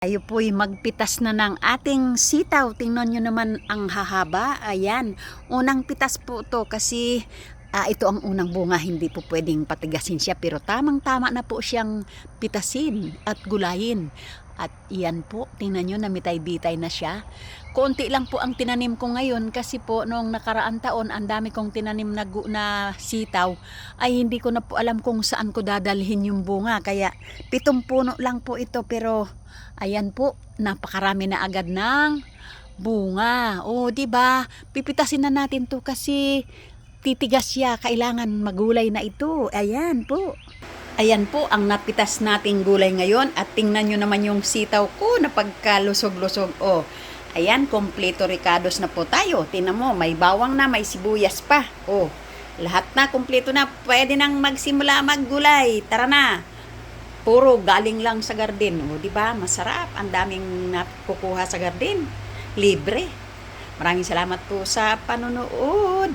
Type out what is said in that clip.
Tayo po'y magpitas na ng ating sitaw. Tingnan nyo naman ang hahaba. Ayan. Unang pitas po to kasi ito ang unang bunga. Hindi po pwedeng patigasin siya. Pero tamang-tama na po siyang pitasin at gulayin. At iyan po, tingnan nyo, namitay-bitay na siya. Konti lang po ang tinanim ko ngayon kasi po noong nakaraan taon, ang dami kong tinanim na sitaw. Ay hindi ko na po alam kung saan ko dadalhin yung bunga. Kaya 7 puno lang po ito pero ayan po, napakarami na agad ng bunga. O, di ba? Pipitasin na natin 'to kasi titigas siya. Kailangan magulay na ito. Ayan po. Ayan po ang napitas nating gulay ngayon at tingnan nyo naman yung sitaw ko na pagkalusog-lusog. O, ayan, kompleto ricados na po tayo. Tingnan mo, may bawang na, may sibuyas pa. O, lahat na, kompleto na. Pwede nang magsimula maggulay. Tara na. Puro galing lang sa garden. O, di ba? Masarap. Ang daming nakukuha sa garden. Libre. Maraming salamat po sa panonood.